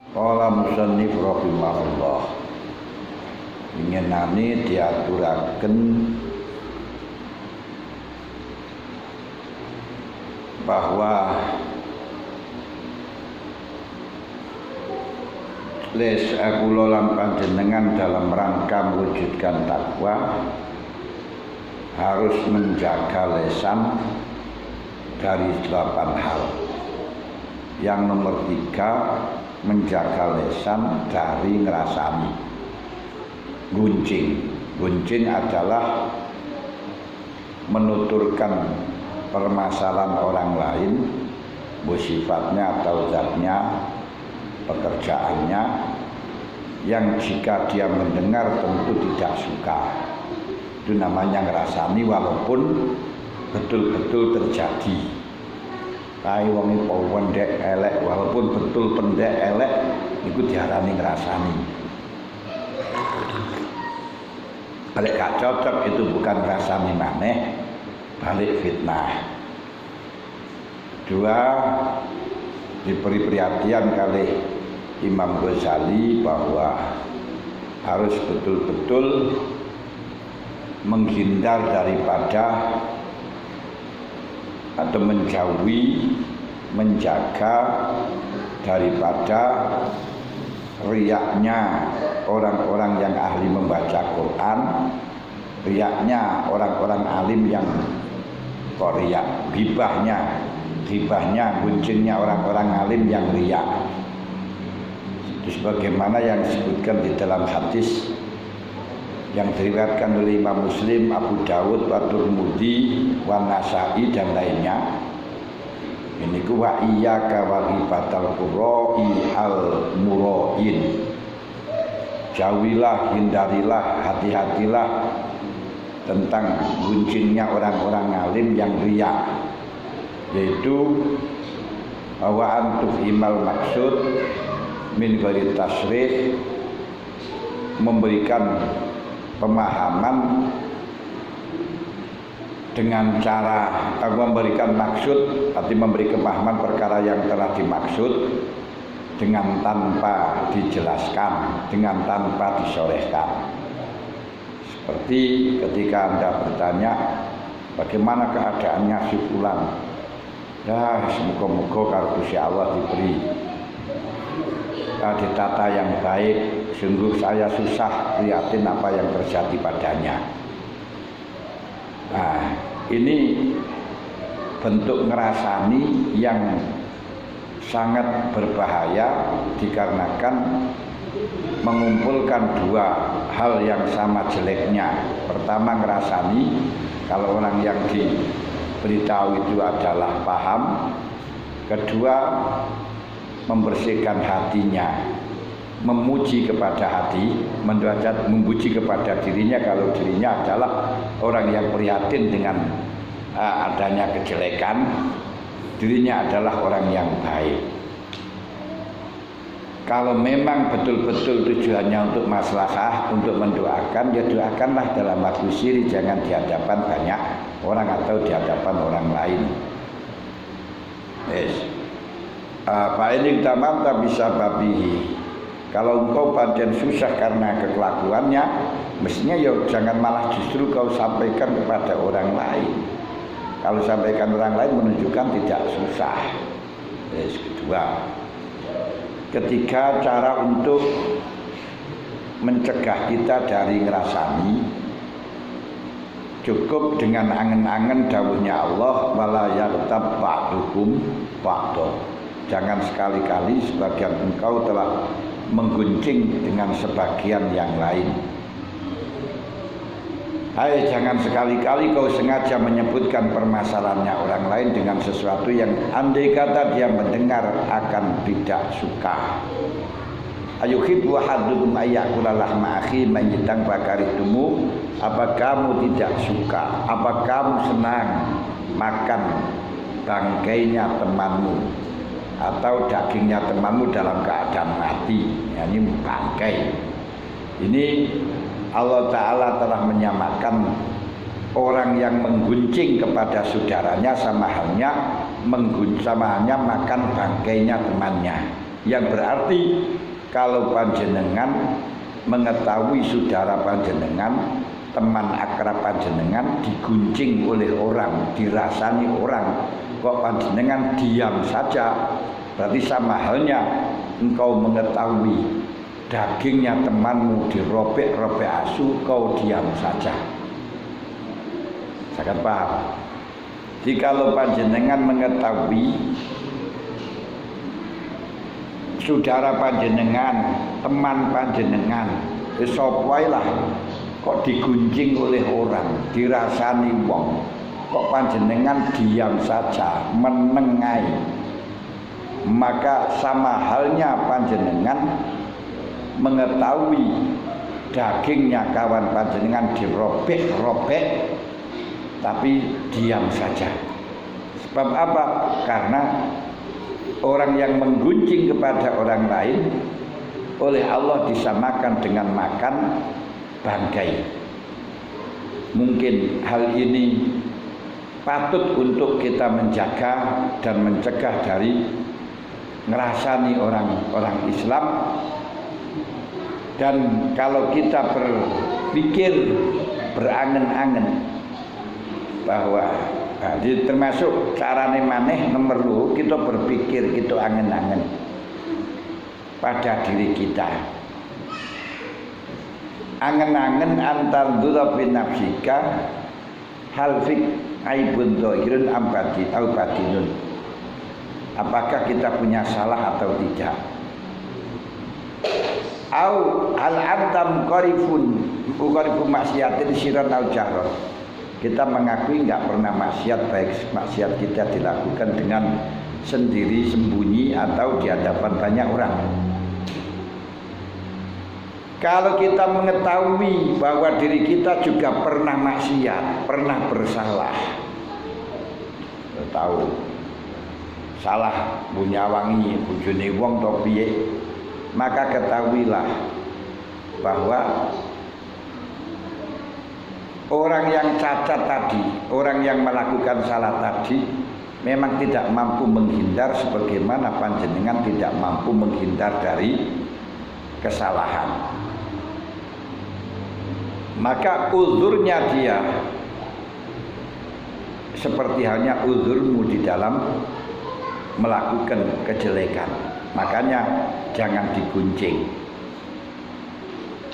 Qala musannif rahimahullah, inginane diaturaken bahwa kula lan panjenengan dalam rangka mewujudkan takwa harus menjaga lisan dari 8 hal. Yang nomor 3, menjaga lisan dari ngerasani. Guncing adalah menuturkan permasalahan orang lain, sifatnya atau zatnya, pekerjaannya, yang jika dia mendengar tentu tidak suka. Itu namanya ngerasani walaupun betul-betul terjadi. Kae wong iki pendek elek, walaupun betul pendek elek iku diarani ngrasani. Balik gak cocok itu bukan ngrasani maneh, balik fitnah. 2, diberi perhatian kali Imam Ghazali bahwa harus betul-betul menghindar daripada atau menjauhi, menjaga daripada riaknya orang-orang yang ahli membaca Quran, riaknya orang-orang alim yang kok riak, ghibahnya, guncingnya orang-orang alim yang riak. Itu sebagaimana yang disebutkan di dalam hadis yang diriwayatkan oleh Imam Muslim, Abu Dawud, At-Tirmidzi, Wan-Nasa'i dan lainnya. Ini wa iyyaka wa ghibatal qurra'i al-mura'in. Jauhilah, hindarilah, hati-hatilah tentang guncingnya orang-orang alim yang riya, yaitu bahwa antufhimal maksud min ghairi tasrih, memberikan pemahaman dengan cara memberikan maksud, arti memberi pemahaman perkara yang telah dimaksud dengan tanpa dijelaskan, dengan tanpa disorehkan. Seperti ketika Anda bertanya, bagaimana keadaannya si fulan? Ya, semoga-moga karo Gusti Allah diberi ditata yang baik. Sungguh saya susah lihatin apa yang terjadi padanya. Nah, ini bentuk ngerasani yang sangat berbahaya dikarenakan mengumpulkan 2 hal yang sama jeleknya. Pertama, ngerasani, kalau orang yang diberitahu itu adalah paham. Kedua, membersihkan hatinya, memuji kepada hati, memuji kepada dirinya kalau dirinya adalah orang yang prihatin dengan adanya kejelekan, dirinya adalah orang yang baik. Kalau memang betul-betul tujuannya untuk maslahah, untuk mendoakan, ya doakanlah dalam waktu siri, jangan di hadapan banyak orang atau di hadapan orang lain. Yes. Pak ini tamam tak bisa babihi. Kalau engkau pancen susah karena kekelakuannya, mestinya ya jangan malah justru kau sampaikan kepada orang lain. Kalau sampaikan orang lain menunjukkan tidak susah. Yes. Ketiga, cara untuk mencegah kita dari ngerasani, cukup dengan angen-angen dawuhnya Allah, wala yaghtab ba'dukum ba'da. Jangan sekali-kali sebagian engkau telah mengguncing dengan sebagian yang lain. Hai, jangan sekali-kali kau sengaja menyebutkan permasalahannya orang lain dengan sesuatu yang andai kata dia mendengar akan tidak suka. Ayuhibbu ahadukum ayyakula lahma akhi mayyitan fakarihtumu. Apa kamu tidak suka? Apa kamu senang makan bangkainya temanmu atau dagingnya temanmu dalam keadaan mati? Ya, ini bangkai. Ini Allah Ta'ala telah menyamakan orang yang mengguncing kepada saudaranya sama halnya makan bangkainya temannya. Yang berarti kalau panjenengan mengetahui saudara panjenengan, teman akrab panjenengan diguncing oleh orang, dirasani orang, kok panjenengan diam saja, berarti sama halnya engkau mengetahui dagingnya temanmu dirobek-robek asu, kau diam saja. Sangat paham. Jikalau panjenengan mengetahui saudara panjenengan, teman panjenengan, sapa lah kok digunjing oleh orang, dirasani wong, kok panjenengan diam saja, menengai, maka sama halnya panjenengan mengetahui dagingnya kawan panjenengan dirobek-robek tapi diam saja. Sebab apa? Karena orang yang menggunjing kepada orang lain oleh Allah disamakan dengan makan bangkai. Mungkin hal ini patut untuk kita menjaga dan mencegah dari ngerasani orang Islam. Dan kalau kita berpikir berangen-angen bahwa termasuk carane maneh nomor loro, kita berpikir, kita angen-angen pada diri kita. Angen-angen antar dzura fi nafsika hal fik aibun dhahirun ambati au batinun. Apakah kita punya salah atau tidak? Au hal antam qarifun maksiatin siran au jahron. Kita mengakui enggak pernah maksiat, baik maksiat kita dilakukan dengan sendiri sembunyi atau di hadapan banyak orang. Kalau kita mengetahui bahwa diri kita juga pernah maksiat, pernah bersalah, tahu salah bunyawangi bojone wong to piye, maka ketahuilah bahwa orang yang cacat tadi, orang yang melakukan salah tadi memang tidak mampu menghindar sebagaimana panjenengan tidak mampu menghindar dari kesalahan. Maka uzurnya dia seperti halnya uzurmu di dalam melakukan kejelekan. Makanya jangan diguncing.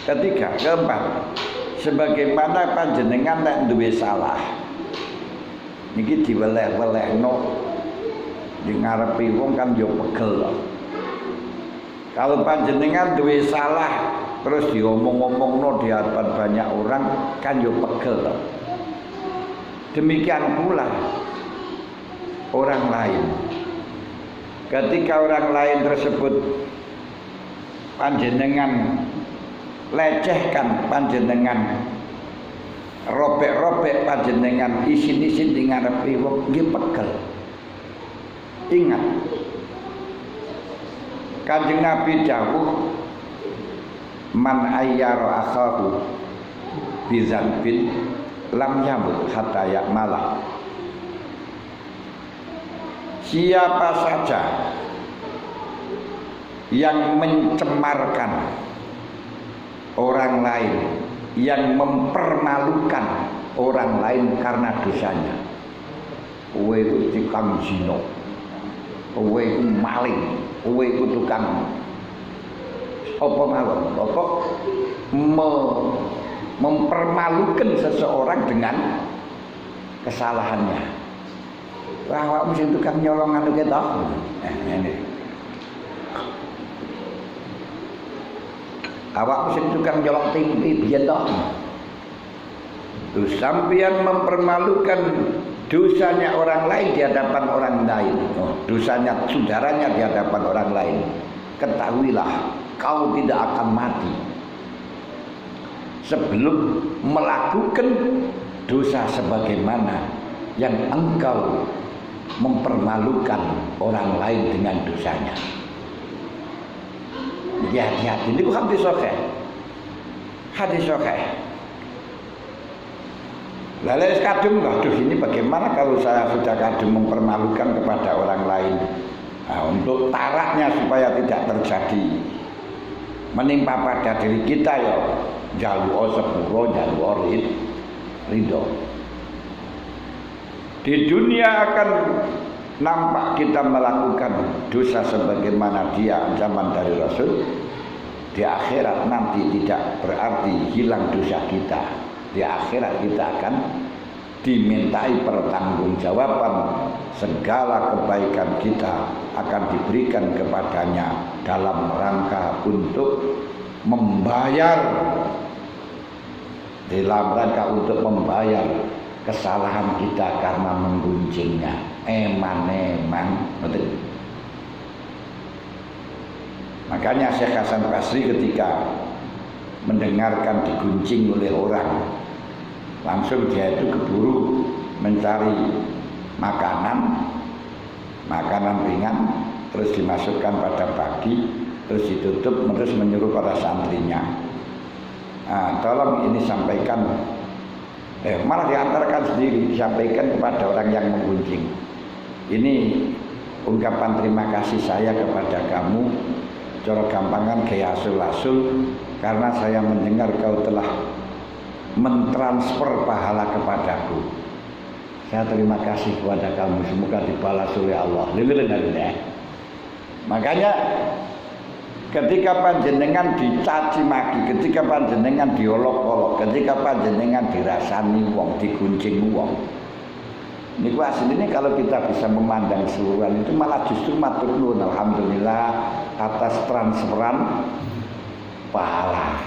Ketiga, keempat, sebagaimana panjenengan nek duwe salah niki diweleh-welehno di ngarepe wong kan yo pegel. Kalau panjenengan duwe salah terus diomong-omongno di hadapan banyak orang kan yo pegel. Demikian pula orang lain. Ketika orang lain tersebut panjenengan lecehkan, panjenengan robek-robek, panjenengan isin-isin di ngarepe wong nggih pegel. Ingat, Kanjeng Nabi dawuh man ayyara akhahu bizanbin lam yamut hatta ya'mala. Siapa saja yang mencemarkan orang lain, yang mempermalukan orang lain karena dosanya, kowe iku tukang zina, kowe iku maling, kowe iku tukang apa mawon, pokok mempermalukan seseorang dengan kesalahannya. Wah, awakmu sing tukang nyolong anu ketok. Ini. Awakmu sing tukang nyolong tempe biyen tok. Terus sampeyan mempermalukan dosanya orang lain di hadapan orang lain. Dosanya saudaranya di hadapan orang lain. Ketahuilah, kau tidak akan mati sebelum melakukan dosa sebagaimana yang engkau mempermalukan orang lain dengan dosanya. Jadi hati-hati. Ini hadis sahih. Hadis sahih. Lalu kadung, waduh ini bagaimana kalau saya sudah kadung mempermalukan kepada orang lain? Nah, untuk taraknya supaya tidak terjadi menimpa pada diri kita ya jalur sepuro jalur ridho. Di dunia akan nampak kita melakukan dosa sebagaimana dia ancaman dari Rasul. Di akhirat nanti tidak berarti hilang dosa kita. Di akhirat kita akan dimintai pertanggungjawaban, segala kebaikan kita akan diberikan kepadanya dalam rangka untuk membayar kesalahan kita karena menggunjingnya. Eman betul. Makanya Syekh Hasan Basri ketika mendengarkan digunjing oleh orang, langsung dia itu keburu mencari makanan ringan, terus dimasukkan pada bagi, terus ditutup, terus menyuruh para santrinya, tolong ini sampaikan, malah diantarkan sendiri, disampaikan kepada orang yang menggunjing. Ini ungkapan terima kasih saya kepada kamu, cara gampangan gaya asul-asul, karena saya mendengar kau telah mentransfer pahala kepadaku. Saya terima kasih kepada kamu, semoga dibalas oleh Allah. Makanya ketika panjenengan dicaci maki, ketika panjenengan diolok-olok, ketika panjenengan dirasani wong, digunjing wong, niku aslinya kalau kita bisa memandang seluruhan itu malah justru matur nuwun, alhamdulillah atas transferan pahala.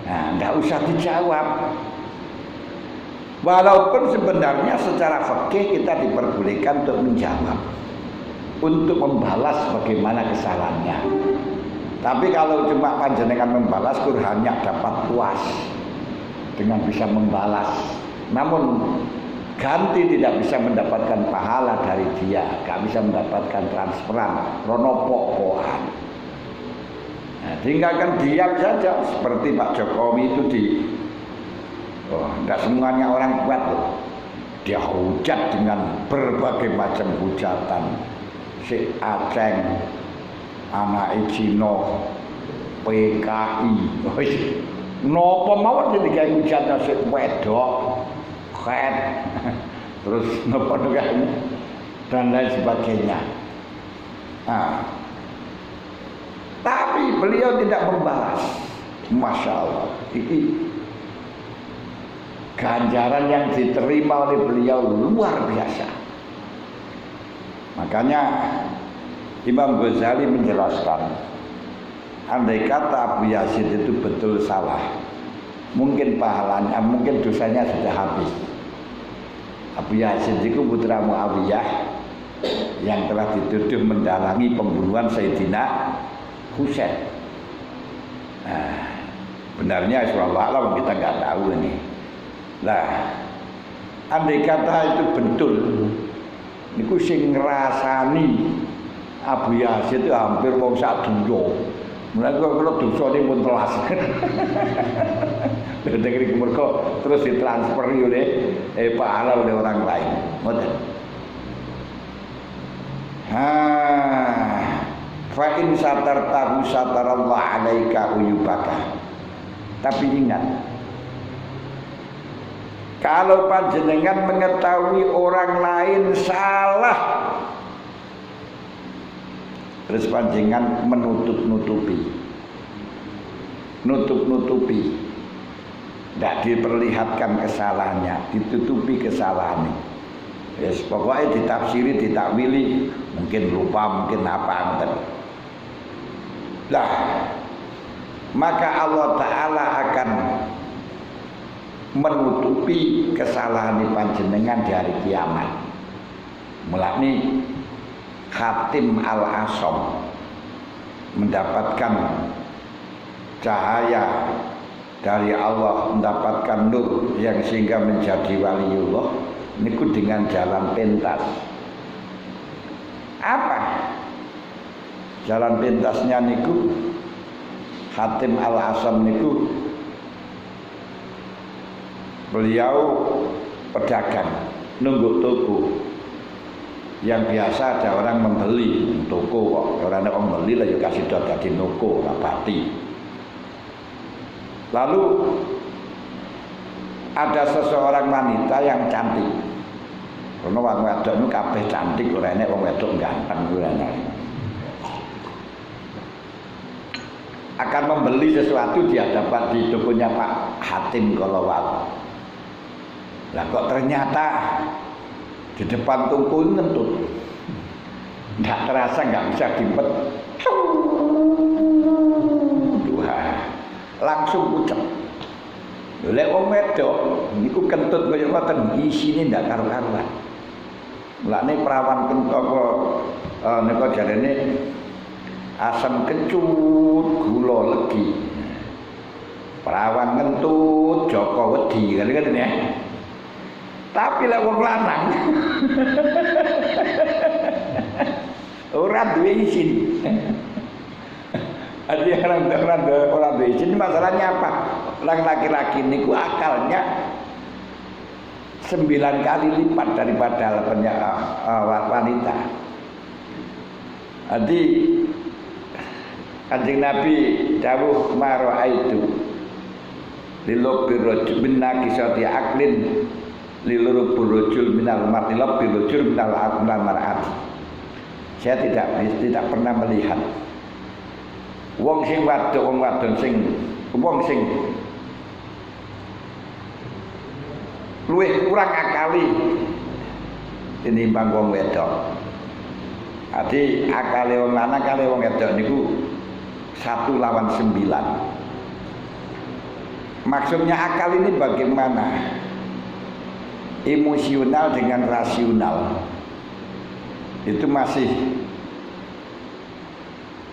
Nah, enggak usah dijawab. Walaupun sebenarnya secara fikih kita diperbolehkan untuk menjawab, untuk membalas bagaimana kesalahannya. Tapi kalau cuma panjenengan membalas, hanya dapat puas dengan bisa membalas. Namun ganti tidak bisa mendapatkan pahala dari dia, gak bisa mendapatkan transferan, ronopok-pokan. Nah, tinggalkan diam saja seperti Pak Jokowi itu tidak semuanya orang kuat loh. Dia hujat dengan berbagai macam hujatan. Si Aceng, anak Cino, PKI, nopo mawon jadi hujatan si wedok, khet, terus nopo dan lain sebagainya. Nah, tapi beliau tidak membalas. Masya Allah, ini ganjaran yang diterima oleh beliau luar biasa. Makanya Imam Ghazali menjelaskan, andai kata Abu Yazid itu betul salah, mungkin pahalanya, mungkin dosanya sudah habis. Abu Yazid itu putra Muawiyah yang telah dituduh mendalangi pembunuhan Sayyidina Husain. Nah, benarnya Allah kita nggak tahu ini. Lah, andai kata itu betul, niku sing ngrasani Abu Yazid itu hampir wong sak dunya. Mulai kalau dosane pun telas. Dengan mereka terus ditransfer oleh pahala oleh orang lain. Ngoten. Fa in satartahu satarallahu alaika uyubaka. Tapi ingat, kalau panjenengan mengetahui orang lain salah, terus panjenengan menutup-nutupi, tidak diperlihatkan kesalahannya, ditutupi kesalahannya. Yes, pokoknya ditafsiri, ditakwili, mungkin lupa, mungkin apa. Lah, maka Allah Ta'ala akan menutupi kesalahan panjenengan di hari kiamat. Mulai Khatim Al-Asom mendapatkan cahaya dari Allah, mendapatkan nur yang sehingga menjadi waliullah niku dengan jalan pintas. Apa jalan pintasnya niku? Khatim Al-Asom niku beliau pedagang, nunggu toko. yang biasa ada orang membeli toko kok. Orang yang membeli lah juga kasih dot di toko rapati. Lalu ada seseorang wanita yang cantik. Karena wong wedok itu kabeh cantik, ora enek wong wedok ganteng ora enek. Akan membeli sesuatu di hadapan di tokonya Pak Hatim Kolowat. Lah kok ternyata di depan toko ngentut. Enggak terasa, enggak bisa dimpet. Langsung pucet. Lek wong wedok niku kentut kaya ngoten isine ndak karo-karuan. Mulane perawan kentut nika jarene asam kecut gula legi. Perawan kentut Joko wedi kan ya. Tapi lek wong lanang ora duwe isin. Ada orang duwe isin, masalahnya apa? Orang laki-laki niku akalnya 9 kali lipat daripada wanita. Jadi Kanjeng Nabi dawuh mara itu lilobir rajul bin nakisati aklin lilurubur rajul minal mar'i lobir rajul minal mar'at. Saya tidak pernah melihat wong sing wadon wong sing luwih kurang akali tinimbang wong wedok. Adi akale wong lanang kali wong wedok niku 1 lawan 9. Maksudnya akal ini bagaimana? Emosional dengan rasional itu masih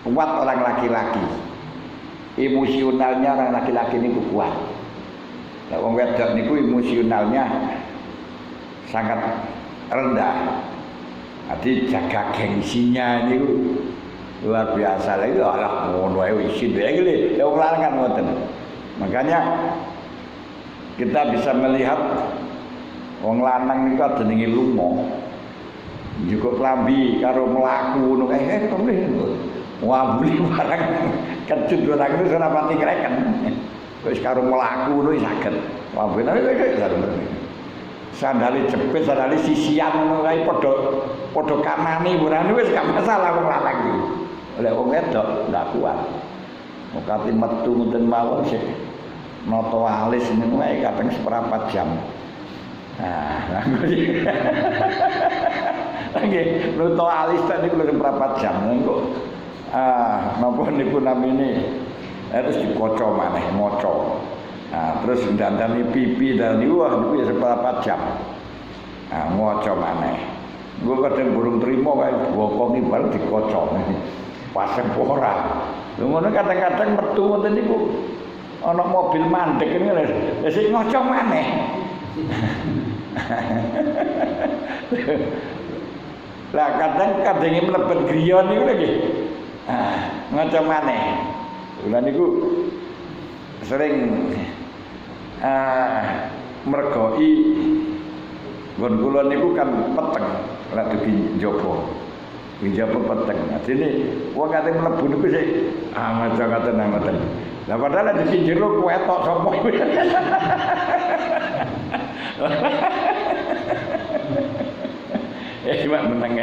kuat orang laki-laki. Emosionalnya orang laki-laki ini kuat. Nah, wong wedok niku emosionalnya sangat rendah. Jadi jaga gengsinya niku luar biasa lagi. Alah ngono ae isin wae iki lho. Wong lanang kan ngoten. Makanya kita bisa melihat wong lanang niku jenenge lumo. Juga klambi karo mlaku ngono wah beli barang kecut orang itu ora pati kreken. Wis karo mlaku ngono saged. Wah bener sandali jepit, sandali sisian ngono kae padha kanane ora wis gak masalah wong lanang iki. Lek wong wedok ndak kuat. Mokati metu ngoten mawon sik noto alis niku wae kadang seperempat jam. Nah, nggih, noto alis tadi niku seperempat jam engko napa niku namine harus dikoco maneh maca. Nah, terus dandani pipi dan niku niku ya seperempat jam. Nah, maca maneh. Engko kadang burung trimo kae bokongi bareng dikoco. Pasang ora. Lha ngono kadang-kadang metu ngoten niku ana mobil mandek ngene lho. Sing ngoco maneh. Lah kadang-kadang mlebet griya niku lho. Ngoco maneh. Lha niku sering mergoi nggon kula niku kan peteng lek di njaba. Njaba peteng. Dene wong kate mlebu niku sik ngaco-ngaco nang ngoten. Lah padahal di jero kuetok sapa. Mak meneng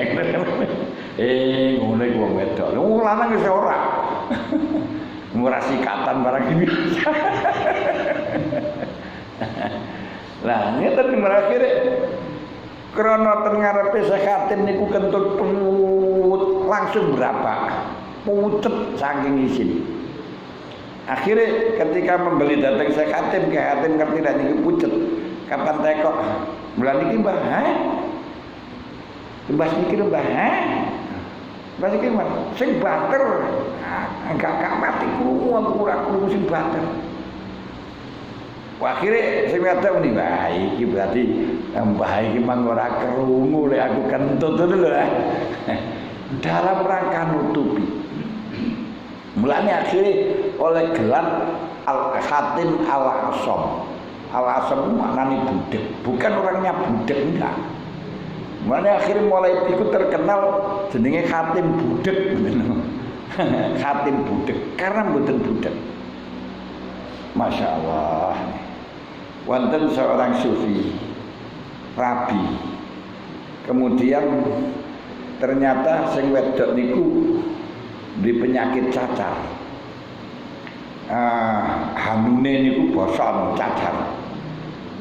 ngono iku wong wedok. Wong lanang wis ora. Murah sikatan barang iki. Lah ngeten terakhir krana ten ngarepe Syekh Hatim niku kentut put langsung berapa? Pucet saking isin. Akhirnya ketika membeli datang Syekh Hatim, Syekh Hatim ngerti nek niki pucet. Kapan tekok? Bulan iki Mbah, Mbah niki Mbah, Mbah niki Mbah sing bater. Enggak mati krungu aku ora krungu sing bater. Akhirnya sing wedok muni wah iki berarti Mbah iki mang ora krungu lek aku kentut to lho. Dalam rangka nutupi. Mulanya akhirnya oleh gelar Al-Hatim Al-Asam. Al-Asam itu maknanya budak, bukan orangnya budak enggak. Mulane akhirnya mulai iku terkenal jenenge khatim budek. Khatim budek karena mboten budek. Masya Allah. Wonten seorang sufi rabi. Kemudian ternyata sing wedok niku di penyakit cacar. Hamune niku boson cacar.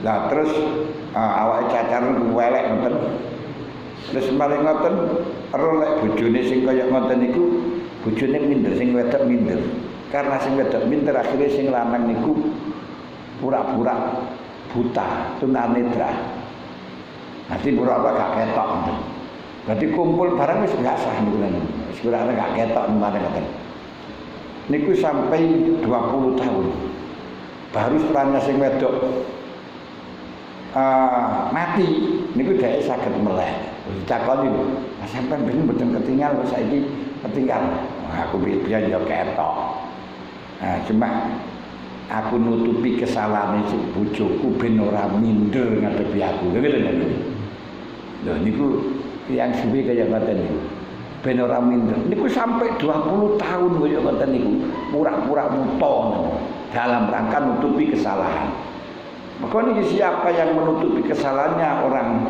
Lah terus awake cacar niku welek ngoten. Terus mari ngoten rolek bojone sing kaya ngoten niku bojone minder, sing wedok minder. Karena sing wedok minder akhirnya sing lanang niku pura-pura buta, tunanetra. Nanti pura-pura gak ketok. Berarti kumpul barang wis biasa niku kan. Wis ora gak ketok mrene ngoten. Niku sampai 20 tahun. Baru setelahnya sing wedok mati niku dhek saged meleh. Dicakoni lho, sampean ben mboten ketinggal kok saiki ketinggal. Aku biyen yo ketok. Cuma aku nutupi kesalahan si bojoku ben ora minder ngadepi aku. Lho niku yang suwi kaya ngoten niku. Ben ora minder. Niku sampai 20 tahun kaya ngoten niku. Pura-pura muto dalam rangka nutupi kesalahan. Maka niki siapa yang menutupi kesalahannya orang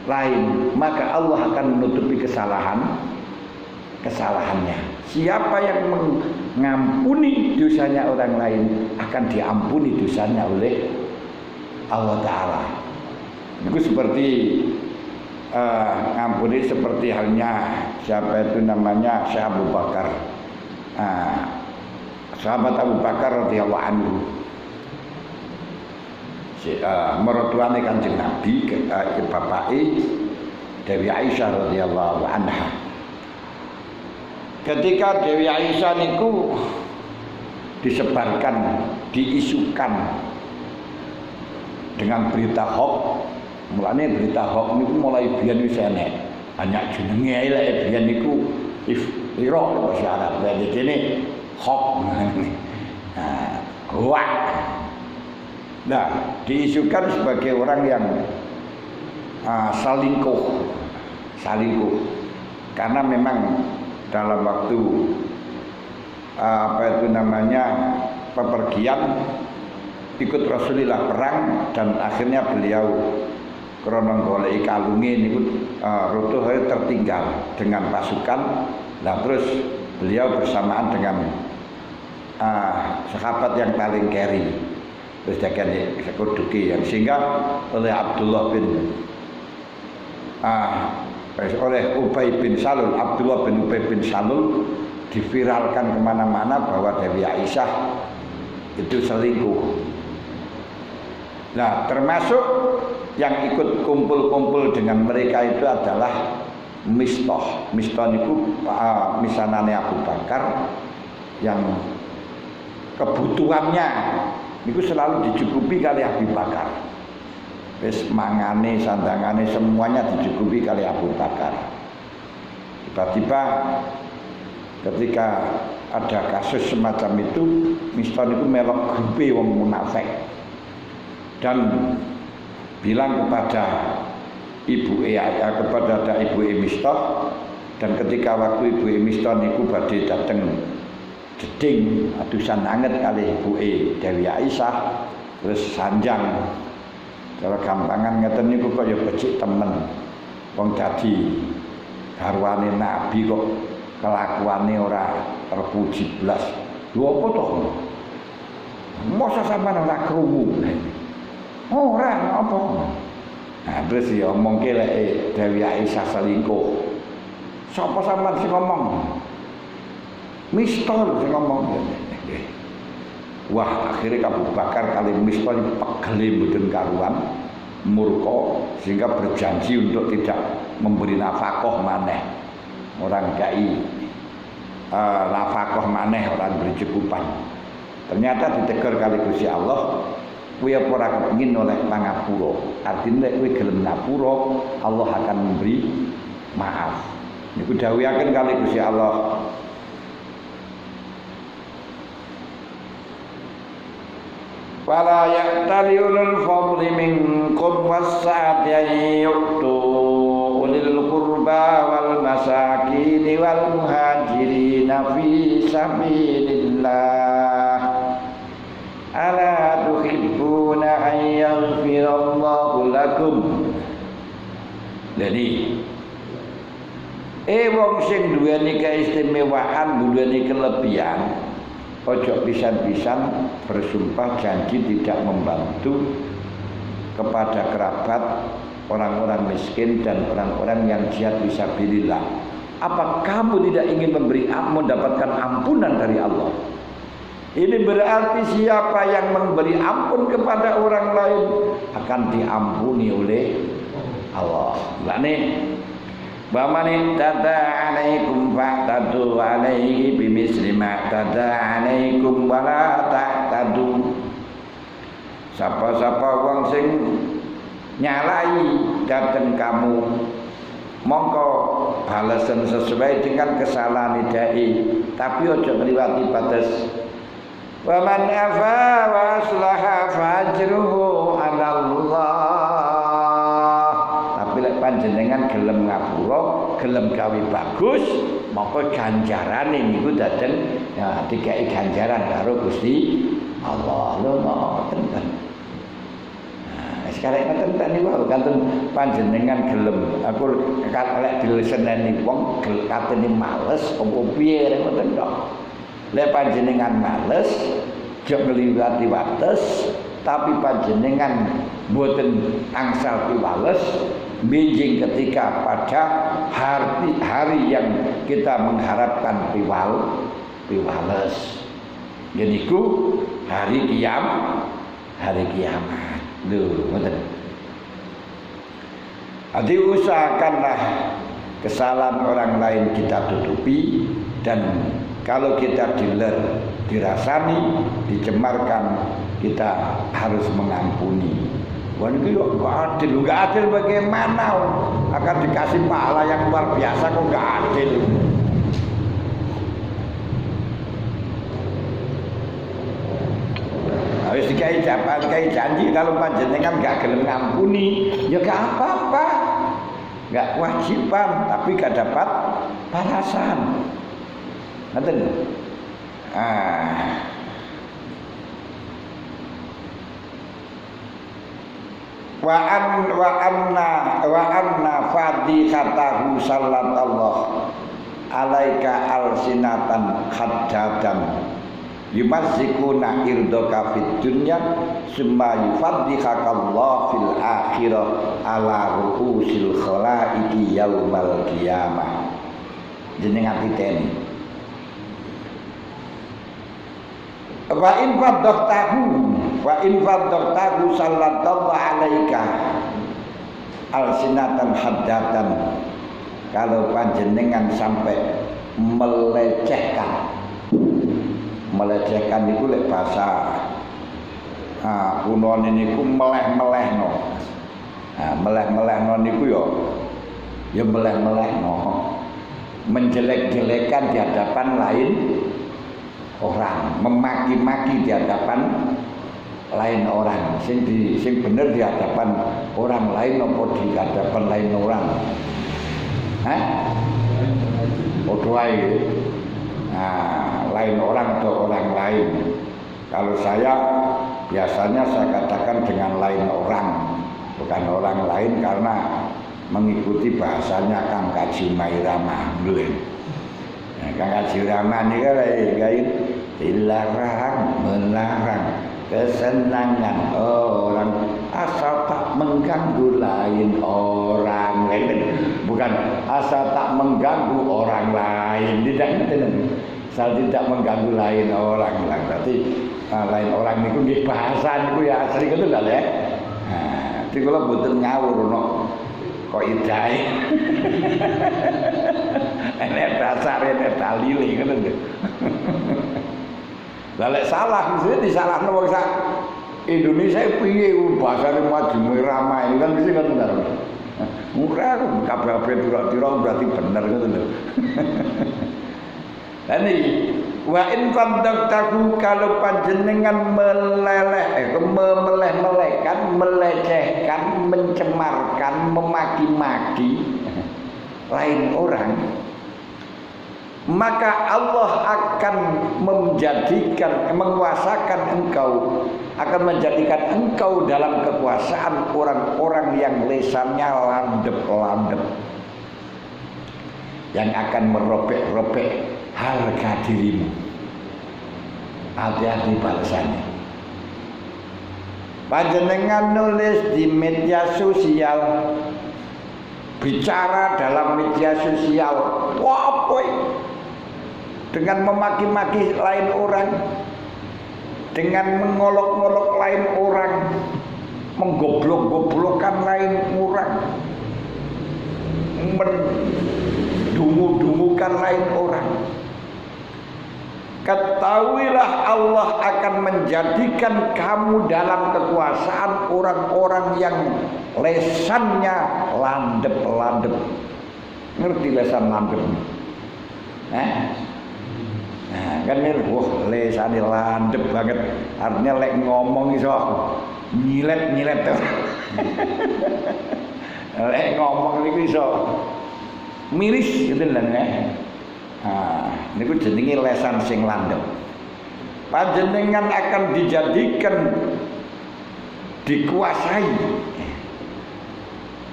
lain, maka Allah akan menutupi kesalahannya. Siapa yang mengampuni dosanya orang lain akan diampuni dosanya oleh Allah Ta'ala. Itu seperti ngampuni seperti halnya siapa itu namanya Syekh Abu Bakar, sahabat Abu Bakar radhiyallahu anhu. Mertuane Kanjeng Nabi bapake Dewi Aisyah radhiyallahu anha. Ketika Dewi Aisyah niku disebarkan, diisukan dengan berita hoax. Mulane berita hoax niku mulai biyen wis enek. Banyak jenenge lek biyen niku iftirah bahasa Arab. Dadi kene hoax. Hoax. Nah, diisukan sebagai orang yang salingkuh, karena memang dalam waktu pepergian ikut Rasulullah perang dan akhirnya beliau krono goleki kalunge niku roto tertinggal dengan pasukan. Nah terus beliau bersamaan dengan sahabat yang paling keri. Terus jaga sekuduki yang sehingga oleh Abdullah bin Ubay bin Salul, Abdullah bin Ubay bin Salul diviralkan kemana-mana bahwa Dewi Aisyah itu selingkuh. Nah termasuk yang ikut kumpul-kumpul dengan mereka itu adalah Mistah. Mistah itu misanane Abu Bakar yang kebutuhannya niku selalu dicukupi kali Abu Bakar. Wis mangane, sandangane semuanya dicukupi kali Abu Bakar. Tiba-tiba ketika ada kasus semacam itu, Mistah itu melok grupe wong munafik dan bilang kepada kepada ibu Mistah, dan ketika waktu ibu Mistah niku badhe dateng jeding adusan anget kali ibuke Dewi Aisyah terus sanjang cara gampangan ngeten niku kok ya becik temen wong dadi garwane Nabi kok kelakuane ora terpuji blas. Lho apa to? Mosok sampean ora krungu. Ora apa. Nah terus ya omongke lek Dewi Aisyah selingkuh. Sapa sampean sing ngomong? Mistah sing ngomong. Wah, akhirnya Abu Bakar kali Mistah pegel mboten karuan, murka sehingga berjanji untuk tidak memberi nafkah maneh. Orang kai nafkah maneh, orang beri cukupan. Ternyata ditegur kali Gusti Allah, kowe apa ora kepengin oleh pangapura. Artine kowe gelem ngapura, Allah akan memberi maaf. Niku dawuhaken kali Gusti Allah. Wala ya'tali ulul fadli minkum was-sa'ati yu'tu ulil qurba wal masakin wal muhajirin fi sabilillah ala tuhibbuna an yaghfirallahu lakum. Jadi wong sing duweni keistimewaan, duweni kelebihan, ojo pisan-pisan bersumpah janji tidak membantu kepada kerabat, orang-orang miskin dan orang-orang yang jihad fisabilillah. Apa kamu tidak ingin mendapatkan ampunan dari Allah? Ini berarti siapa yang memberi ampun kepada orang lain akan diampuni oleh Allah. Lani Bamani tada alaikum fa'tadu alaihi bimisli ma tada alaikum wala ta'tadu. Sapa-sapa wong sing nyalai dateng kamu, mongko balasan sesuai dengan kesalahan dai, tapi ojo ngliwati batas. Wa man afa wa aslaha fajruhu 'ala Allah. Tapi lek panjenengan gelem ngapura, gelem gawe bagus, maka ganjarane niku dateng ya dikai ganjaran karo Gusti Allah. Lho ngoten kan. Nah, sekarang ngoten niku kanten panjenengan gelem. Aku lek dileseneni wong katene males apa piye ngoten kok. Lek panjenengan males, jek ngliwati wates, tapi panjenengan mboten angsal piwales, binjing ketika pada hari yang kita mengharapkan piwales. Jadiku hari kiamat. Lho, ngoten. Jadi usahakanlah kesalahan orang lain kita tutupi, dan kalau kita dirasani, dicemarkan, kita harus mengampuni. Wah ini enggak adil bagaimana? Akan dikasih pahala yang luar biasa kok enggak adil. Harus dikai janji kalau panjenengan enggak gelem ngampuni, ya enggak apa-apa. Enggak kewajiban, tapi enggak dapat balasan. Ngoten. Wa anna fadihatahu sallallahu alaika alsinatan haddadan yumazzikuna irdaka fid dunya summa yufaddihakallahu fil akhirah ala ru'usil khalaiqi yaumal qiyamah. Jenengan titeni wa in faddaqtahu sallallahu alaika alsinatan haddatan. Kalau panjenengan sampai melecehkan itu lek bahasa kuno niku meleh-melehno. Meleh-melehno niku ya meleh-melehno, menjelek-jelekan di hadapan lain orang, memaki-maki di hadapan lain orang. Sing bener di hadapan orang lain apa di hadapan lain orang? Padha wae. Lain orang atau orang lain. Kalau saya biasanya saya katakan dengan lain orang, bukan orang lain, karena mengikuti bahasanya Kang Kaji Mairama. Kang Kaji Rama ini kan dilarang melarang kesenangan orang asal tak mengganggu lain orang, bukan asal tak mengganggu orang lain, tidak asal tidak mengganggu lain orang. Berarti lain orang itu di bahasa itu ya asli itu lah ya. Jadi kalau betul ngawur kok idai enek dasar enek dalile ngono lho. Lah lek salah mesti disalahno wong sak Indonesia piye bahasane maju ramai kan mesti kan bener. Murah kabeh pira-pira berarti bener ngono lho. Lah niki wa in faddaqtahu, kalau panjenengan melecehkan, mencemarkan, memaki-maki lain orang, maka Allah akan menguasakan engkau, akan menjadikan engkau dalam kekuasaan orang-orang yang lisannya landep-landep, yang akan merobek-robek harga dirimu. Hati-hati balasannya. Panjenengan nulis di media sosial, bicara dalam media sosial, wah boy, dengan memaki-maki lain orang, dengan mengolok-olok lain orang, menggoblok-goblokkan lain orang, mendungu-dungukan lain orang. Ketahuilah Allah akan menjadikan kamu dalam kekuasaan orang-orang yang lesannya landep-landep. Ngerti lesan landep? Nah, kan ini, wah lesannya landep banget. Artinya lek ngomong iso nyilet-nyilet tuh. Lek ngomong itu iso miris gitu lah ya. Nah, niku jenenge lesan sing landep. Panjenengan akan dijadikan, dikuasai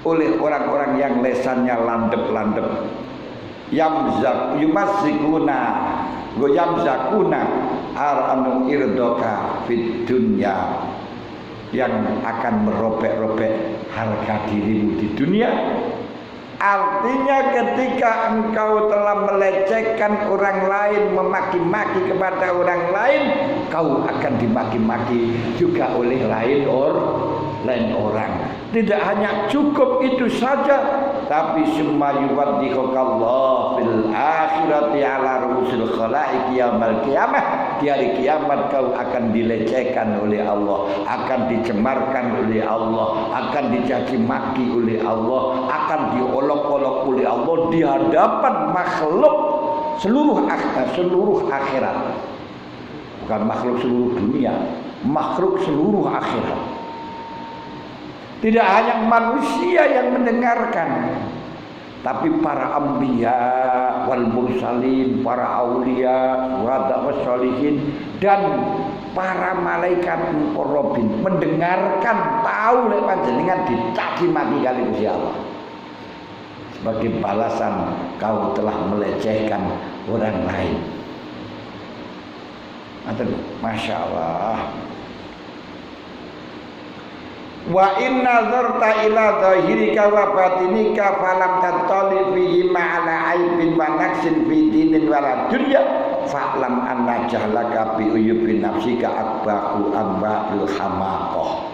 oleh orang-orang yang lesannya landep-landep. Yamzakuna aranu irdoka fid dunya, yang akan merobek-robek harga dirimu di dunia. Artinya ketika engkau telah melecehkan orang lain, memaki-maki kepada orang lain, kau akan dimaki-maki juga oleh lain orang. Tidak hanya cukup itu saja, tapi summa yuwaddihukallah fil akhirati ala rusul khalaiq yaumil qiyamah. Di hari kiamat kau akan dilecehkan oleh Allah, akan dicemarkan oleh Allah, akan dicaci maki oleh Allah, akan diolok-olok oleh Allah di hadapan makhluk seluruh akhirat. Bukan makhluk seluruh dunia, makhluk seluruh akhirat. Tidak hanya manusia yang mendengarkan, tapi para anbiya wal mursalin, para aulia, syuhada wassalihin, dan para malaikat muqarrabin mendengarkan, tahu lek panjenengan dicaci maki kali Gusti Allah. Sebagai balasan kau telah melecehkan orang lain. Masya Allah. Wa inna zarta ila zahirika wa batinika falam tattali fihi ma'ala aibin wa naqsin fi dinin wa dunya fa'lam anna jahlaka bi uyubi nafsika akbahu amwa'il hamaqah.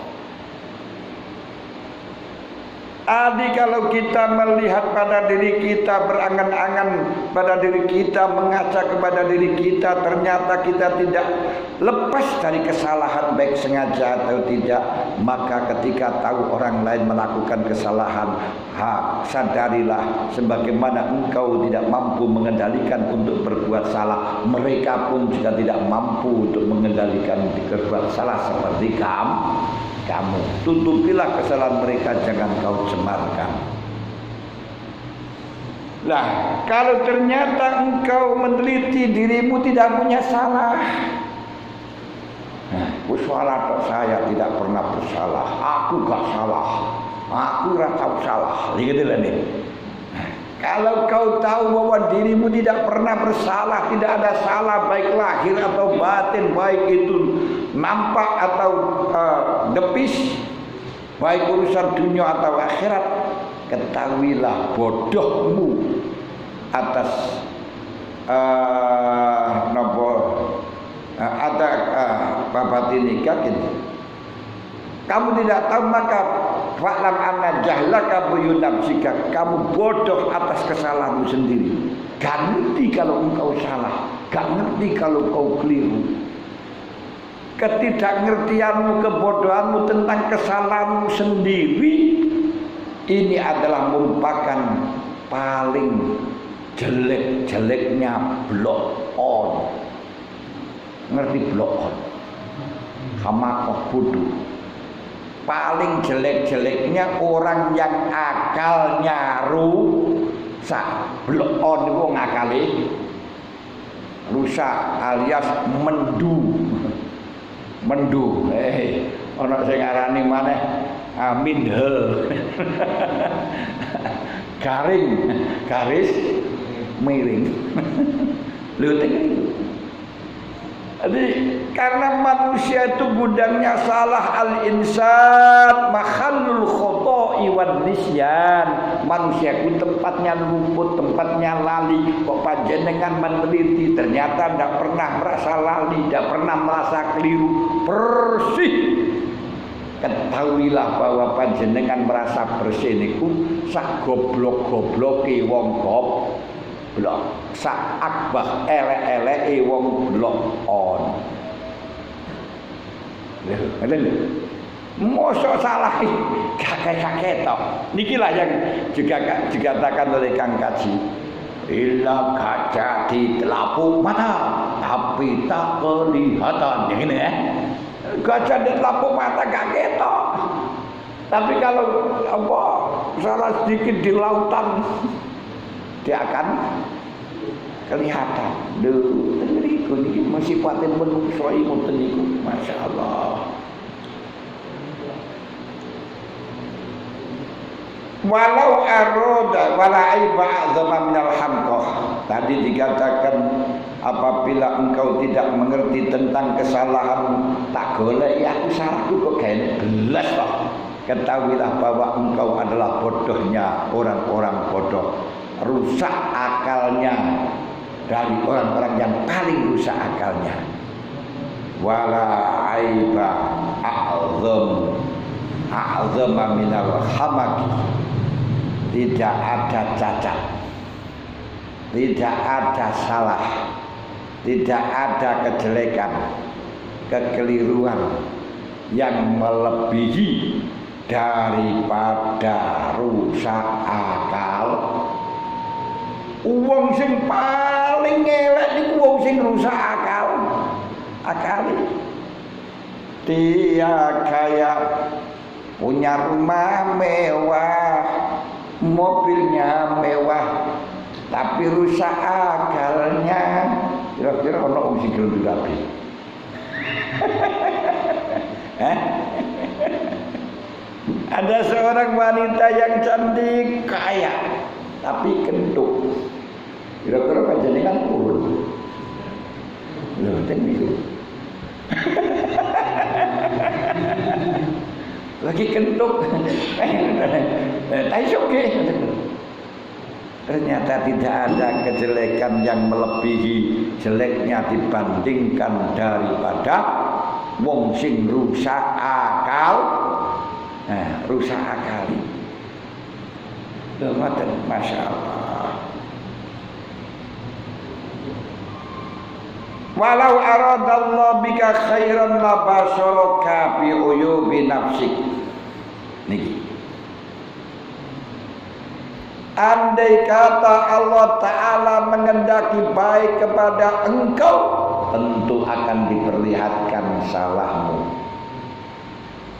Adi, kalau kita melihat pada diri kita, berangan-angan pada diri kita, mengaca kepada diri kita, ternyata kita tidak lepas dari kesalahan baik sengaja atau tidak, maka ketika tahu orang lain melakukan kesalahan, sadarilah sebagaimana engkau tidak mampu mengendalikan untuk berbuat salah, mereka pun juga tidak mampu untuk mengendalikan berbuat salah seperti kamu. Tutupilah kesalahan mereka, jangan kau cemarkan. Lah, kalau ternyata engkau meneliti dirimu tidak punya salah, salah saya tidak pernah bersalah, aku gak salah, aku gak tahu salah, gitu lah nih. Kalau kau tahu bahwa dirimu tidak pernah bersalah, tidak ada salah baik lahir atau batin, baik itu nampak atau depis, baik urusan dunia atau akhirat, ketahuilah bodohmu atas babat ini kakin. Kamu tidak tahu, maka fa'lam anna jahlaka bi nafsika, kamu bodoh atas kesalahanmu sendiri. Gak ngerti kalau engkau salah, gak ngerti kalau kau keliru. Ketidakngertianmu, kebodohanmu tentang kesalahanmu sendiri, ini adalah merupakan paling jelek-jeleknya block on. Ngerti block on? Hamakoh bodoh. Paling jelek-jeleknya orang yang akalnya sak blon niku ngakale rusak alias mendu. Mendu. Ana sing ngarani maneh minhe. Garing, garis miring. Lho jadi karena manusia itu gudangnya salah, al-insan mahallul khoto'i wan nisyan. Manusia itu tempatnya luput, tempatnya lali. Kok panjenengan meneliti ternyata tidak pernah merasa lali, tidak pernah merasa keliru, bersih. Ketahuilah bahwa panjenengan merasa bersih niku sak goblok-gobloke wong goblok. Sak akbah elek-eleke wong blok on. Lho, mosok salah kakek-kakek tok. Nikilah yang juga dikatakan oleh Kang Kaji. Illa kaca di telapak mata tapi tak kelihatan. Yang ini ya. Gajah di telapak mata gak ketok. Tapi kalau apa salah sedikit di lautan dia akan kelihatan. Duh, niku niki masih paten menungso ngoten niku, masyaallah. Walau aroda wala aiba azama minal hamqah. Tadi dikatakan apabila engkau tidak mengerti tentang kesalahan, tak golek ya aku salahku kok gene belas toh. Ketahuilah bahwa engkau adalah bodohnya orang-orang bodoh. Rusak akalnya dari orang-orang yang paling rusak akalnya. Wala aiba a'zama minal hamaki. Tidak ada cacat, tidak ada salah, tidak ada kejelekan, kekeliruan yang melebihi daripada rusak akal. Wong sing paling elek niku wong sing rusak akal. Dia kayak punya rumah mewah, mobilnya mewah, tapi rusak akalnya. Kira-kira ono wong sing gelem dirapi. Ada seorang wanita yang cantik kaya tapi kentut. Kira-kira panjenengan purun. Lho ten niku. Lagi kentut. Oke. Ternyata tidak ada kejelekan yang melebihi jeleknya dibandingkan daripada wong sing rusak akal. Rusak akal. Ngoten, masyaallah. Walau aradallahu bika khairan la basaraka bi uyubi nafsik. Niki. Andai kata Allah Ta'ala mengendaki baik kepada engkau, tentu akan diperlihatkan salahmu.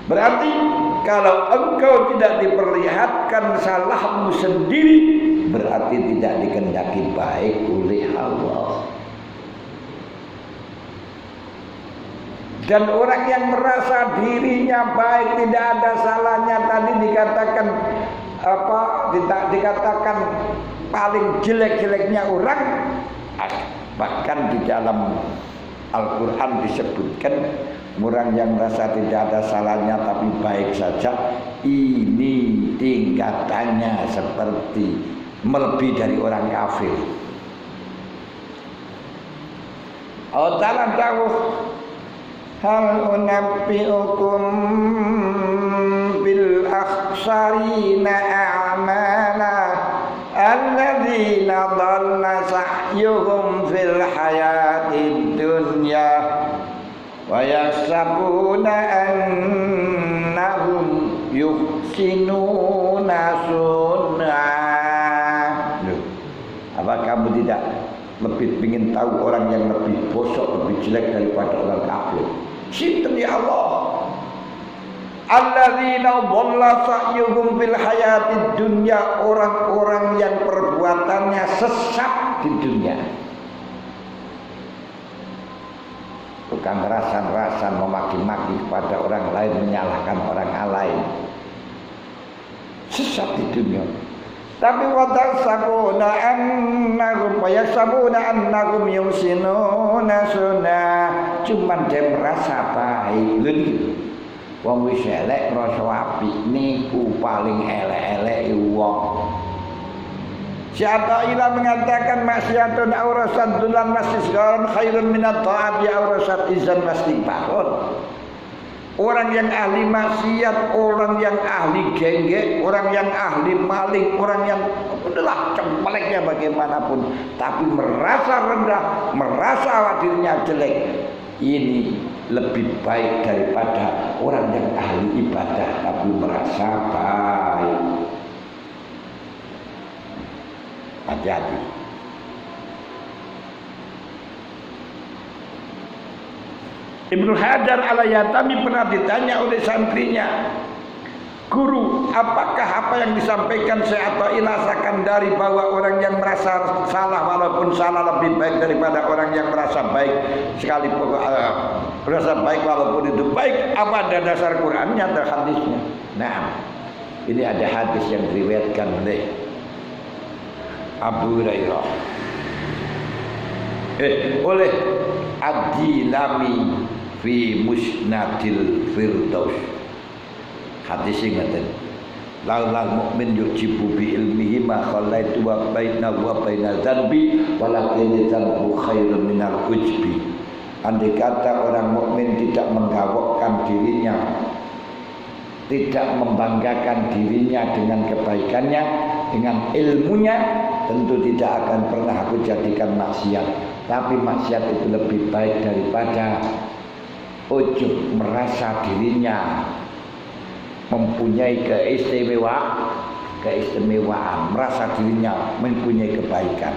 Berarti kalau engkau tidak diperlihatkan salahmu sendiri, berarti tidak dikehendaki baik oleh Allah. Dan orang yang merasa dirinya baik, tidak ada salahnya, tadi dikatakan dikatakan paling jelek-jeleknya orang. Bahkan di dalam Al-Quran disebutkan orang yang merasa tidak ada salahnya tapi baik saja, ini tingkatannya seperti melebihi dari orang kafir. Allah Ta'ala tahu, hal unabbi'ukum bil akhsarina a'mala alladzina dhalla sa'yuhum fil hayatid dunya wa yahsabuna annahum yuhsinuna sun'a. Apa kamu tidak lebih ingin tahu orang yang lebih bosok, lebih jelek daripada orang kafir? Sinten ya Allah? Alladzina dhalla sa'yuhum fil hayatid dunya, orang-orang yang perbuatannya sesat di dunia. Bukan rasan-rasan memaki-maki kepada orang lain, menyalahkan orang lain. Sesat di dunia. Tapi watasabuna annahum annahum yusinuna sunnah. Cuman dia merasa baik lho. Wong wis elek rasa apik niku paling elek-elek wong. Siapa ilah mengatakan maksiatun aurasat dulan mastisgaron khairun minat ta'ab ya aurasat izan mastigbarun. Orang yang ahli maksiat, orang yang ahli gengge, orang yang ahli maling, orang yang udahlah cempeleknya bagaimanapun, tapi merasa rendah, merasa dirinya jelek, ini lebih baik daripada orang yang ahli ibadah tapi merasa baik. Hati-hati. Ibnu Hajar al-Haytami pernah ditanya oleh santrinya, guru, apakah apa yang disampaikan Syekh Athaillah Sakandari bahwa orang yang merasa salah walaupun salah lebih baik daripada orang yang merasa baik sekalipun merasa baik walaupun itu baik, apa ada dasar Qur'annya atau hadisnya? Nah, ini ada hadis yang diriwayatkan oleh Abu Hurairah oleh Ad-Dilami fi Musnadil Firdaus. Hadis ngaten, laulal mukmin yujibu bi ilmihi ma khallaitu wa baina wa baina dzanbi walakin dzanbu khairun minal ujbi. Andai kata orang mukmin tidak menggawokkan dirinya, tidak membanggakan dirinya dengan kebaikannya, dengan ilmunya, tentu tidak akan pernah aku jadikan maksiat. Tapi maksiat itu lebih baik daripada ujub, merasa dirinya mempunyai keistimewaan, merasa dirinya mempunyai kebaikan.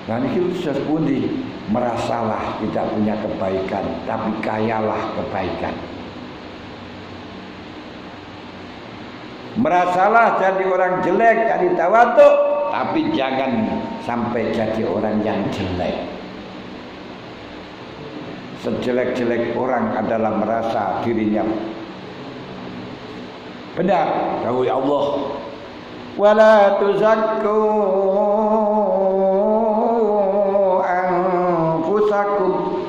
Nah ini sudah pundi, merasalah tidak punya kebaikan, tapi kayalah kebaikan. Merasalah jadi orang jelek, jadi tawaduk, tapi jangan sampai jadi orang yang jelek. Sejelek-jelek orang adalah merasa dirinya benar. Tahu ya Allah, wala tuzakku anfusakum,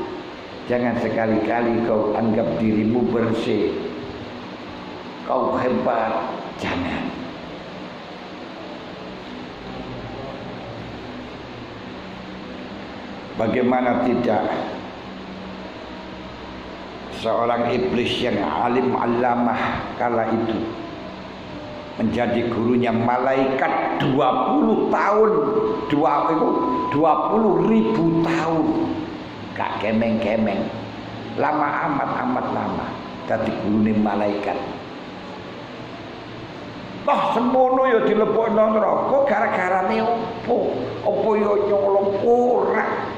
jangan sekali-kali kau anggap dirimu bersih, kau hebat, jangan. Bagaimana tidak, seorang iblis yang alim alamah kala itu menjadi gurunya malaikat 20 tahun, 20.000 tahun, gak kemeng-kemeng, lama amat lama jadi gurunya malaikat. Toh semono ya dilebokno neraka gara-garane opo? Opo ya nyolong ora?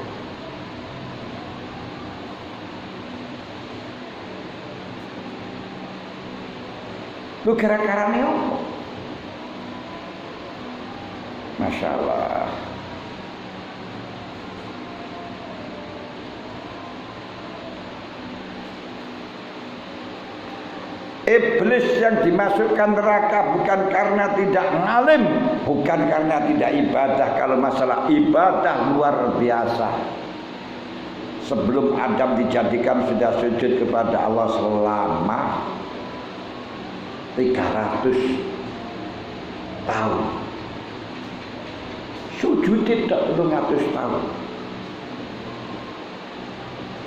Lu gara-garane opo? Masya Allah. Iblis yang dimasukkan neraka bukan karena tidak ngalim, bukan karena tidak ibadah. Kalau masalah ibadah luar biasa. Sebelum Adam dijadikan sudah sujud kepada Allah selama 300 tahun. Sujud tidak 300 tahun.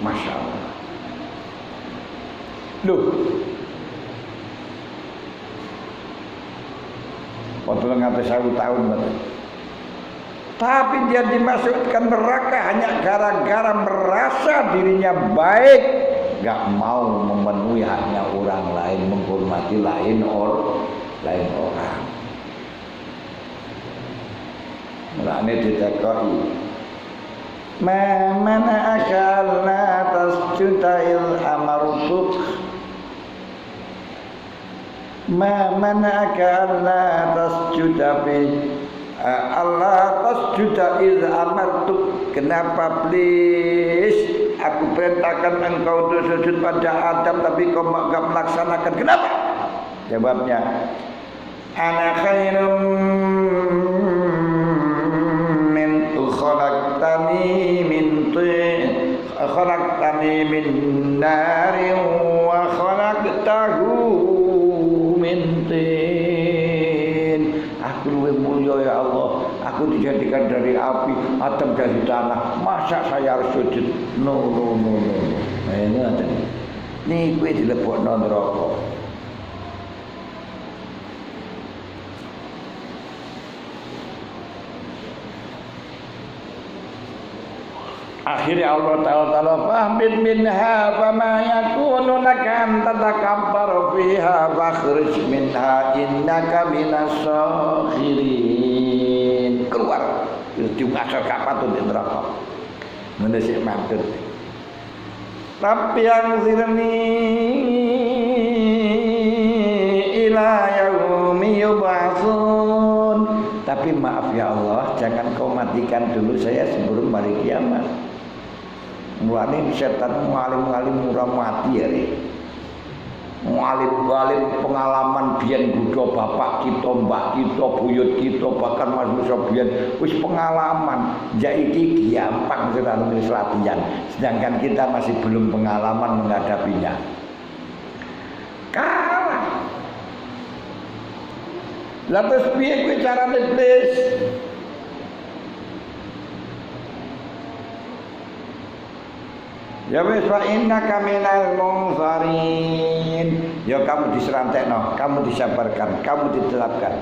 Masya Allah. Loh, waktu 100 tahun betul. Tapi dia dimasukkan neraka hanya gara-gara merasa dirinya baik, gak mau memenuhi haknya orang lain, menghormati lain orang. Mulane ditakoi, "Ma mana akalna tasjuda'il amartuk?" ma mana'aka alla tasjuda bi Allah tasjuda iz amartuk. Kenapa please aku perintahkan engkau untuk sujud pada Adam tapi kau enggak melaksanakan? Kenapa? Jawabnya, ana khairum min khalaqtani min tin khalaqtani min narin wa khalaqtahu min tin. Aku lebih mulia ya Allah, aku dijadikan dari api, Adam dari tanah. Masa saya harus sujud? No. Ini ada. Ini gue dilebokno neraka. Akhirnya Allah Ta'ala fahbit minha fama yakunu laka an tatakabbar fiha fakhruj minha innaka minas sakhirin. Keluar diungasal kapatun di neraka. Menusik matur. Rabbi anzirni ila yaumi yub'atsun. Tapi maaf ya Allah, jangan kau matikan dulu saya sebelum hari kiamat. Mulane setan ngalim-ngalim murah mati ya. Ngalim-ngalim pengalaman biyen nggodha bapak kita, mbak kita, buyut kita, bahkan manusia biyen wis pengalaman. Ya iki gampang setan wis latihan, sedangkan kita masih belum pengalaman menghadapinya. Kalah. Lah terus piye kowe carane iblis? Ya wis fa innaka minal munzarin. Ya kamu diserantekno, kamu disabarkan, kamu ditelapkan.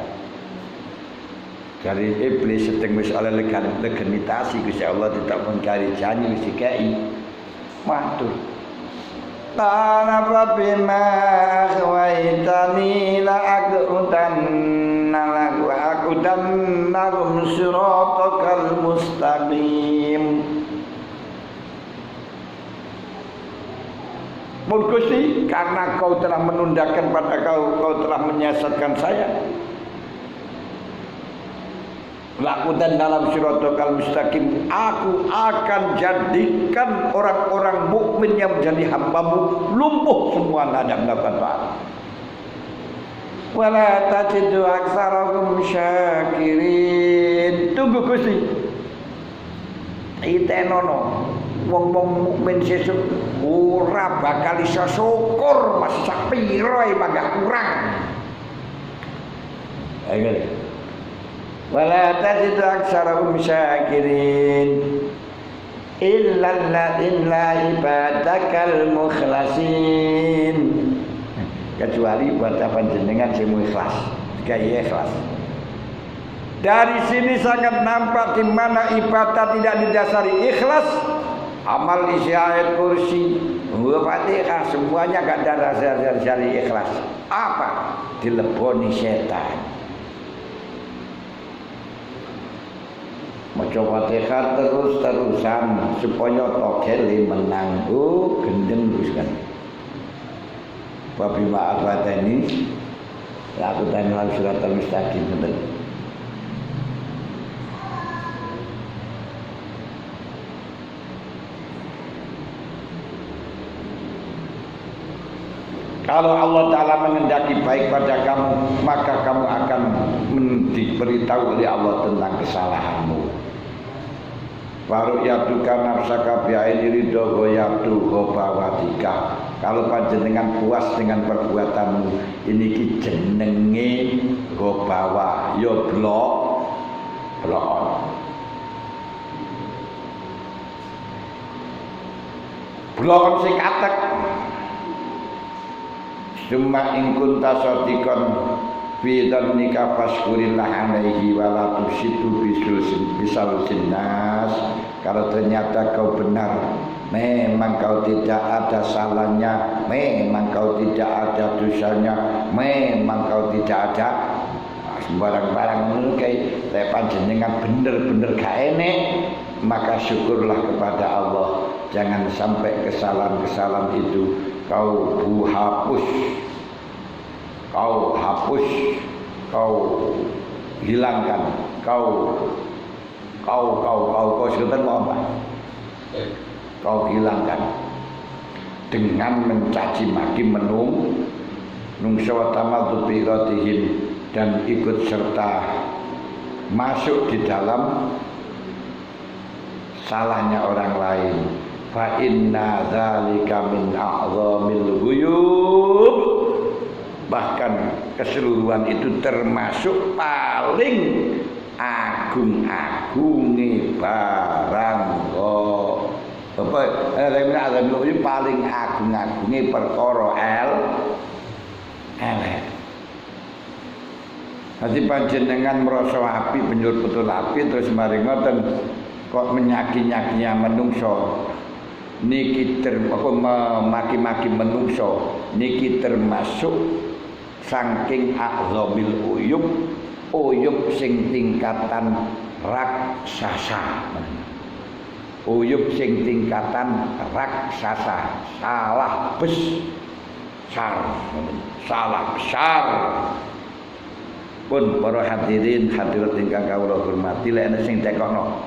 Dari iblis sedeng wis oleh legitimasi Gusti Allah tidak mengkari janji wis dikai. Matur. Qala bima khawaitani la aqudanna lahum siratakal mustaqim. Gusti, karena kau telah menundakan pada kau telah menyesatkan saya. Lakukan dalam siratal mustaqim, aku akan jadikan orang-orang mukmin yang menjadi hamba-Mu lumpuh semua tidak melakukan taat. Wala tajidu aktsarahum syakirin. Tunggu Gusti. Itenono wong-wong mukmin sesuk ora bakal iso syukur masih sak piro ae mangga kurang. Ayo. Wala tajidu aktsarahum syakirin illa ibadakal mukhlasin. Kecuali buat panjenengan sing ikhlas, gaya ikhlas. Dari sini sangat nampak di mana ibadah tidak didasari ikhlas. Amal isi ayat kursi, Fatihah semuanya gak ada dasar-dasar ikhlas. Apa? Dileboni setan. Maca Fatihah terus-terusan supaya togel menang. Gendeng terus kan. Babi ma'afat ini lakukan dalam surat al-mustaqim betul. Kalau Allah Ta'ala mengendaki baik pada kamu, maka kamu akan diberitahu oleh Allah tentang kesalahanmu. Waru'yatuka nafsaka bi'aini ridho goyatu gobawatika. Kalau panjenengan puas dengan perbuatanmu, ini ki jenenge gobawa, yo blok. Blok sing atek. Summa in kunta shadiqan fi dzannika fashkurillah alaihi wa la tusitu bisulsin nas. Kalau ternyata kau benar, memang kau tidak ada salahnya, memang kau tidak ada dosanya, memang kau tidak ada sembarang-barang mungkin panjenengan bener-bener gak enek, maka syukurlah kepada Allah. Jangan sampai kesalahan-kesalahan itu kau hapus. kau hapus, kau hilangkan, kau sekitar mau apa? Kau hilangkan dengan mencaci maki nungso wa tamaddu bi iradihim dan ikut serta masuk di dalam salahnya orang lain. Fa inna dzalika min a'zamil ghuyub, bahkan keseluruhan itu termasuk paling agung-agunge barang kok apa azamil paling agung-agunge perkara elek. Nanti panjenengan merasa api penjur betul api terus mari ngoten kok menyaki-nyakinya menungso niki memaki-maki menungso niki termasuk saking azamil uyub sing tingkatan raksasa. Uyub sing tingkatan raksasa, salah besar. Pun para hadirin hadirat ingkang kawula hormati, lek ana sing tekokno.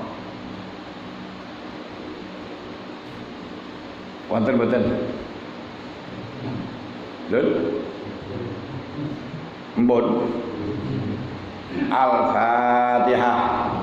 Wonten mboten? Lho? Mbon. Al-Fatihah.